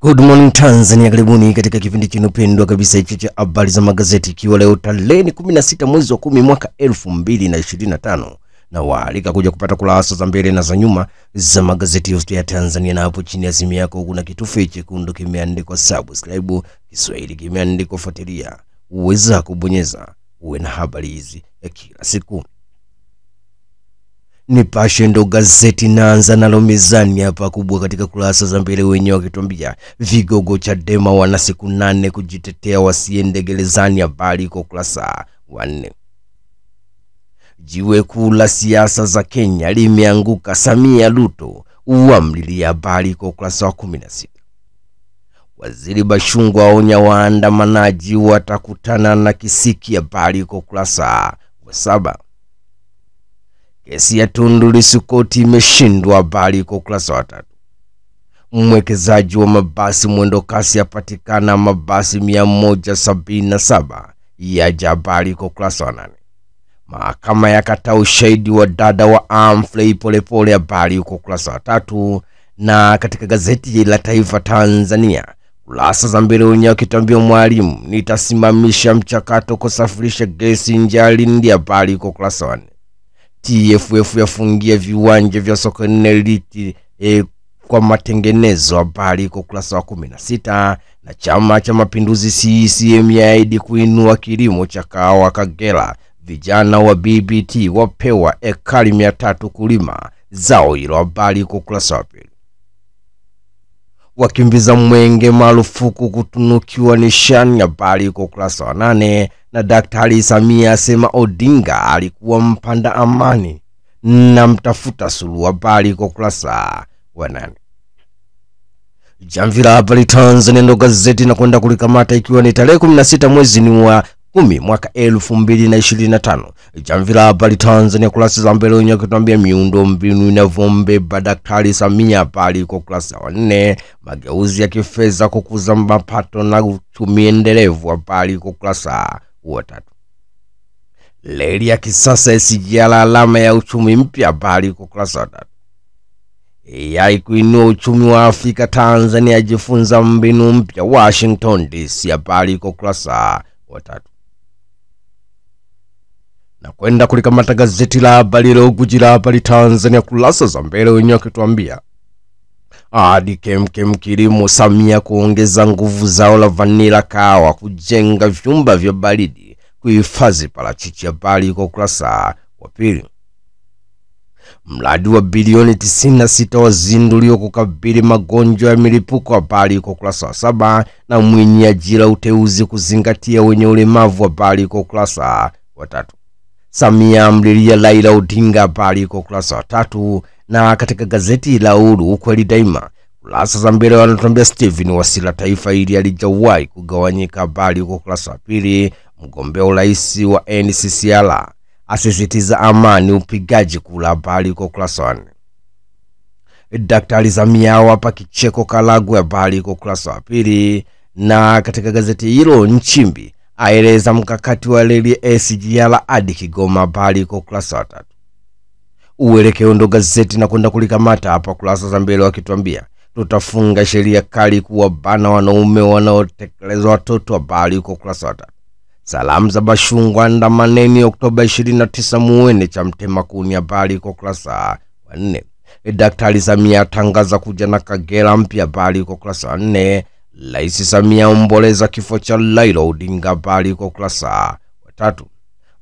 Good morning Tanzania, karibuni katika kipindi chenu pendwa kabisa hicho cha habari za magazeti, ikiwa leo tarehe 16 mwezi wa 10 mwaka 2025, na waalika kuja kupata kurasa za mbele na za nyuma za magazeti yote ya Tanzania. Na hapo chini ya simu yako kuna kitufe chekundu kimeandikwa subscribe, Kiswahili kimeandikwa fuatilia, uweza kubonyeza uwe na habari hizi ya kila siku. Nipashe ndo gazeti naanza nalo mezani hapa kubwa katika kurasa za mbele, wenyewe wakituambia vigogo Chadema wana siku 8 kujitetea wasiende gerezani, habari kwa kurasa 4. Jiwe kuu la siasa za Kenya limeanguka, Samia Ruto uamlilia, habari kwa kurasa 16. Waziri Bashungwa aonya waandamanaji watakutana na kisiki, habari kwa kurasa 7. Kesi ya Tundu Lissu koti imeshindwa, habari kwa ukurasa wa 3. Mwekezaji wa mabasi mwendo kasi yapatikana, mabasi 177 yaja, habari kwa ukurasa wa 8. Mahakama yakataa ushahidi wa dada wa Humphrey Polepole, habari kwa ukurasa wa 3. Na katika gazeti la Taifa Tanzania kurasa za mbele wenyewe wakituambia Mwalimu nitasimamisha mchakato kusafirisha gesi nje ya Lindi, habari kwa ukurasa wa 4. TFF yafungia viwanja vya Sokoine kwa matengenezo, habari kwa ukurasa wa 16. Na Chama cha Mapinduzi CCM yaahidi kuinua kilimo cha kahawa Kagera, vijana wa BBT wapewa ekari 300 kulima zao hilo, habari kwa ukurasa wa 2. Wakimbiza mwenge marufuku kutunukiwa nishani, habari kwa ukurasa wa 8. Na Daktari Samia asema Odinga alikuwa mpanda amani na mtafuta suluhu, habari kwa ukurasa wa 8. Jamvi la habari Tanzania ndo gazeti na kwenda kulikamata, ikiwa ni tarehe 16 mwezi wa 10 mwaka 2025. Jamvi la habari Tanzania kurasa za mbele wenyewe kutuambia miundo mbinu inavombeba Daktari Samia, habari kwa ukurasa wa 4. Mageuzi ya kifedha kukuza mapato na uchumi endelevu, habari kwa ukurasa wa 3. Reli ya kisasa SGR alama ya uchumi mpya, habari kwa ukurasa wa 3. AI kuinua uchumi wa Afrika, Tanzania jifunza mbinu mpya Washington DC, habari kwa ukurasa wa 3. Na kwenda kulikamata gazeti la habari leo, guji la habari Tanzania kurasa za mbele wenyewe kutuambia hadi kemkem kilimo, Samia kuongeza nguvu zao la vanila kahawa, kujenga vyumba vya baridi, kuhifadhi parachichi, habari kwa ukurasa wa 2. Mradi wa bilioni 96 wazinduliwa kukabili magonjwa ya milipuko, habari kwa ukurasa wa 7. Na Mwinyi ajira uteuzi kuzingatia wenye ulemavu, habari kwa ukurasa wa 3. Samia amlilia Raila Odinga, habari kwa ukurasa wa 3. Na katika gazeti la Uhuru ukweli daima kurasa za mbele wanatuambia Stephen Wasira taifa hili alijawahi kugawanyika, habari kwa ukurasa wa 2. Mgombea urais wa NCCR asisitiza amani upigaji kula, habari kwa ukurasa wa 4. Daktari Samia wapa kicheko Karagwe, habari kwa ukurasa wa 2. Na katika gazeti hilo Nchimbi aeleza mkakati wa reli SGR hadi Kigoma, habari kwa ukurasa wa 3. Uelekeo ndo gazeti na kwenda kulikamata hapa kurasa za mbele wakituambia tutafunga sheria kali kuwabana wanaume wanaotekeleza watoto, habari kwa ukurasa wa 3. Salamu za Bashungwa andamaneni Oktoba 29 muende cha Mtema Kuni, habari kwa ukurasa wa 4. Daktari Samia tangaza kuja na Kagera mpya, habari kwa ukurasa wa 4. Rais Samia omboleza kifo cha Raila Odinga, habari kwa ukurasa wa 3.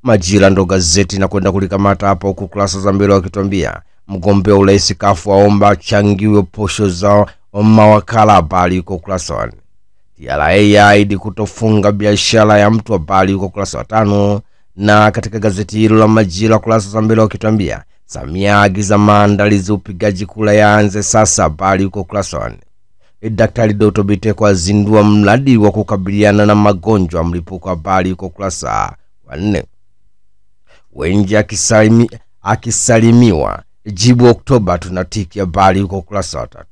Majira ndo gazeti na kwenda kulikamata hapa huku kurasa za mbele wakituambia mgombea urais kafu aomba changiwe posho za mawakala, habari kwa ukurasa wa 4. TRA yaahidi kutofunga biashara ya mtu, habari kwa ukurasa wa 5. Na katika gazeti hilo la Majira kurasa za mbele wakituambia Samia agiza maandalizi upigaji kura yaanze sasa, habari kwa ukurasa wa 4. Daktari Doto Biteko azindua mradi wa kukabiliana na magonjwa mlipuko, habari kwa ukurasa wa 4. Wengi akisalimiwa jibu Oktoba tunatiki, habari kwa ukurasa wa 3.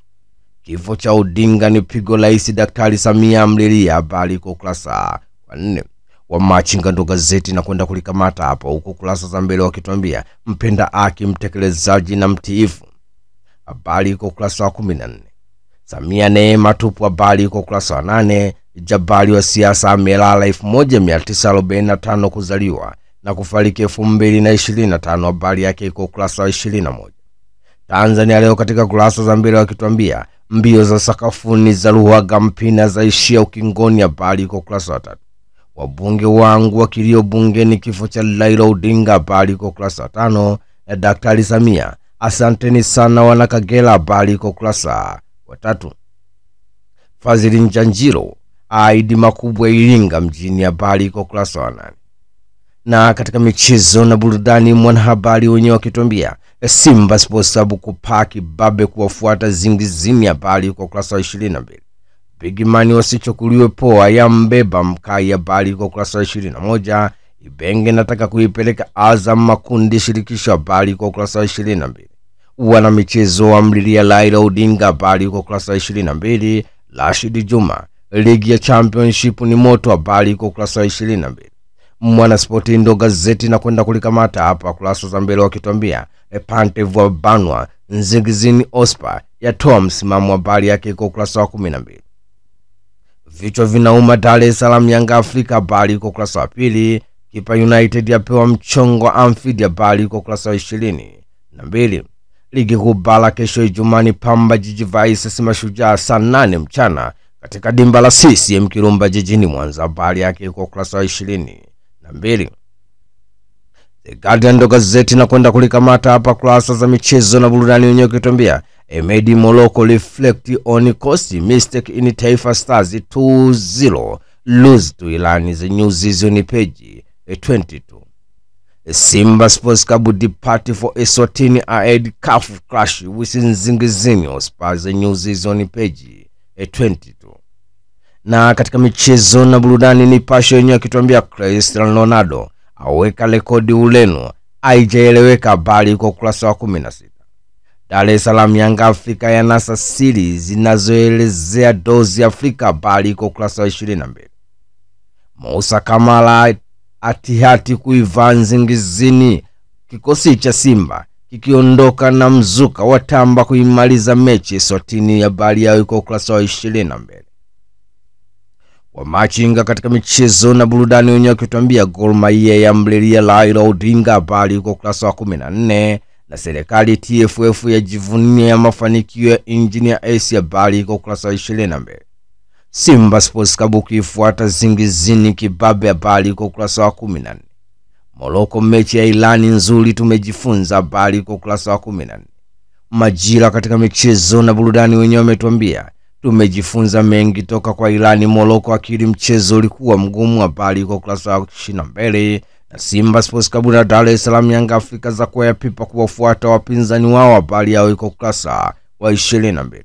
Kifo cha Odinga ni pigo rais Daktari Samia amlilia, habari kwa ukurasa wa 4. Wa Machinga ndo gazeti na kwenda kulikamata hapa huko kurasa za mbele wakituambia mpenda haki mtekelezaji na mtiifu, habari kwa ukurasa wa 14. Samia Neema tupu, habari iko ukurasa wa 8. Jabali wa siasa amelala 1945 kuzaliwa na kufariki 2025, habari yake iko ukurasa wa 21. Tanzania Leo katika kurasa za mbele wakituambia mbio za sakafuni za Luhaga Mpina zaishia ukingoni, habari iko ukurasa wa 3. Wabunge wangu wakilio bungeni kifo cha Raila Odinga, habari iko ukurasa wa 5. Na Daktari Samia, asanteni sana wana Kagera, habari iko ukurasa wa 3. Fadhili Njanjiro aidi makubwa Iringa mjini, habari iko ukurasa wa 8. Na katika michezo na burudani, mwanahabari wenyewe wakituambia Simba Sports Club kupaki babe kuwafuata Zingizini, habari iko ukurasa wa 22. Big Man wasichukuliwe poa ya mbeba Mkai, habari iko ukurasa wa 21. Ibenge nataka kuipeleka Azam makundi shirikisho, habari iko ukurasa wa 22. Wana michezo wa mlilia Raila Odinga, habari iko ukurasa wa 22. Rashid Juma, ligi ya championship ni moto, habari iko ukurasa wa 22. Mwana Sporti ndo gazeti na kwenda kulikamata hapa kurasa za mbele wakituambia Pantev wa banwa Zingizini Ospa yatoa msimamo, habari yake iko ukurasa wa 12. Vichwa vinauma Dar es Salaam Yanga Afrika, habari iko ukurasa wa 2. Kipa United yapewa mchongo Anfield, habari iko ukurasa wa 22. Ligi kuu bara kesho Ijumaa, Pamba Jiji vs Mashujaa saa 8 mchana katika dimba la CCM Kirumba jijini Mwanza, habari yake iko ukurasa wa 22. The Guardian ndo gazeti na kwenda kulikamata hapa kurasa za michezo na burudani wenyewe kutuambia Emedi Moloko reflect on cost mistake in Taifa Stars 2-0 lose to Ilani, the news season page 22. Simba Sports Club depart for Eswatini ahead CAF clash with Zingizini Spurs, the news season page 22. Na katika michezo na burudani, Nipashe yenyewe akituambia Cristiano Ronaldo aweka rekodi Ureno haijaeleweka, habari kwa ukurasa wa 16. Dar es Salaam Yanga Afrika ya nasa siri zinazoelezea dozi Afrika, habari kwa ukurasa wa 22. Musa Kamara atihati kuiva Zingizini, kikosi cha Simba kikiondoka na mzuka watamba kuimaliza mechi Eswatini, habari yao iko ukurasa wa 22. Wa machinga katika michezo na burudani wenyewe kutuambia Gor Mahia ya mlilia Raila Odinga, habari iko ukurasa wa 14. Na serikali TFF yajivunia mafanikio ya Engineer Ace, habari iko ukurasa wa 22. Simba Sports Club kifuata Zingizini kibabe, habari iko ukurasa wa 14. Morocco mechi ya Ilani nzuri tumejifunza, habari iko ukurasa wa 14. Majira katika michezo na burudani wenyewe wametuambia tumejifunza mengi toka kwa Ilani Morocco, akili mchezo ulikuwa mgumu, habari iko ukurasa wa 22. Na Simba Sports Club na Dar es Salaam Yanga Afrika za kwa pipa kuwafuata wapinzani wao, habari yao iko ukurasa wa 22.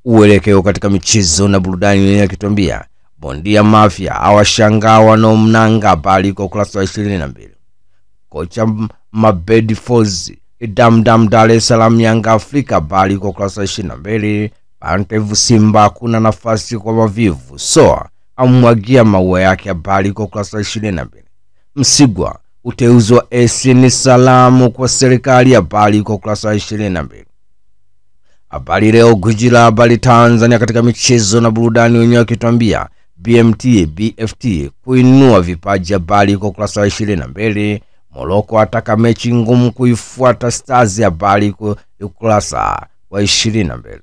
Uelekeo katika michezo na burudani wenyewe akituambia bondia Mafia awashangaa wanaomnanga, habari iko ukurasa wa 22. Kocha Mabedi Fozi Damdam Dar es Salaam Yanga Afrika, habari iko ukurasa wa 22. Pantev Simba kuna nafasi kwa wavivu, Soa amwagia maua yake, habari iko ukurasa wa 22. Msigwa uteuzi wa ni salamu kwa serikali, habari iko ukurasa wa 22. Habari Leo Gujila habari Tanzania katika michezo na burudani wenyewe kituambia BFT kuinua vipaji, habari iko ukurasa wa 22. Morocco ataka mechi ngumu kuifuata Stars, habari iko ukurasa wa 22.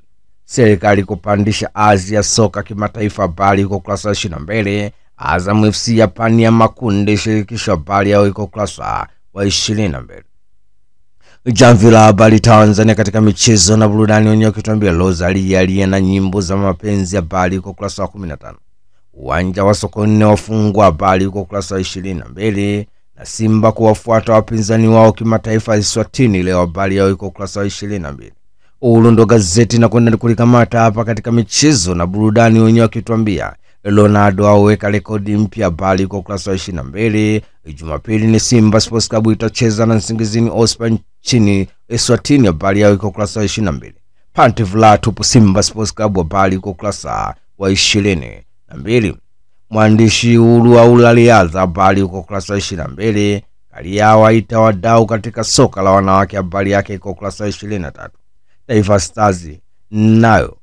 Serikali kupandisha Asia soka kimataifa, habari iko ukurasa wa 22. Azam FC yapani ya makundi shirikisho, habari yao iko ukurasa wa 22. Jamvi la habari Tanzania katika michezo na burudani wenyewe kituambia Rosalia aliye na nyimbo za mapenzi, habari iko ukurasa wa 15. Uwanja wa Sokoine wafungwa, habari iko ukurasa wa 22. Na Simba kuwafuata wapinzani wao kimataifa Eswatini leo, habari yao iko ukurasa wa 22. Ulundo gazeti na kwenda kulikamata hapa katika michezo na burudani wenyewe kituambia Ronaldo aweka rekodi mpya, habari iko ukurasa wa 22. Jumapili ni Simba Sports Club itacheza na Zingizini Ospa nchini Eswatini, habari yao iko ukurasa wa 22. Pantev la tupu Simba Sports Club, habari iko ukurasa wa 22. Mwandishi Ulu Aulaliaza, habari iko ukurasa wa 22. Kaliawa itawadau katika soka la wanawake, habari yake iko ukurasa wa 23. Taifa Stars nayo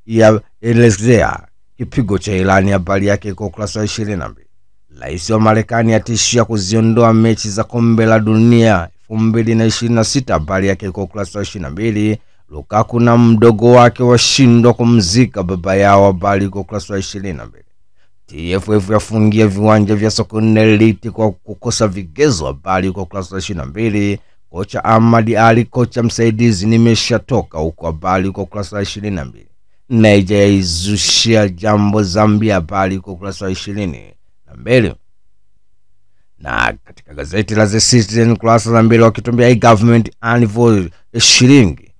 yaelezea kipigo cha Irani. Habari yake iko ukurasa wa 22. Rais wa Marekani atishia kuziondoa mechi za kombe la dunia 2026. Habari yake iko ukurasa wa 22. Lukaku na mdogo wake washindwa kumzika baba yao. Habari iko ukurasa wa 22. TFF yafungia viwanja vya Sokoine Liti kwa kukosa vigezo. Habari iko ukurasa wa 22. Kocha Ahmad Ali, kocha msaidizi, nimeshatoka huko. Habari iko ukurasa wa 22. Nigeria izushia jambo Zambia. Habari iko ukurasa wa 22. Na katika gazeti la The Citizen kurasa za mbele wakituambia government unveils shilingi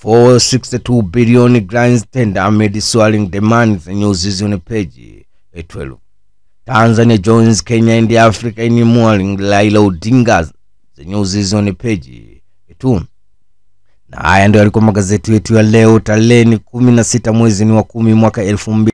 462 billion grants tender amid swelling demand. The news is on page 12. Tanzania joins Kenya and Africa in mourning Raila Odinga. The news is on page 2. Na haya ndio yalikuwa magazeti yetu ya leo tarehe 16 mwezi wa 10 mwaka 2000.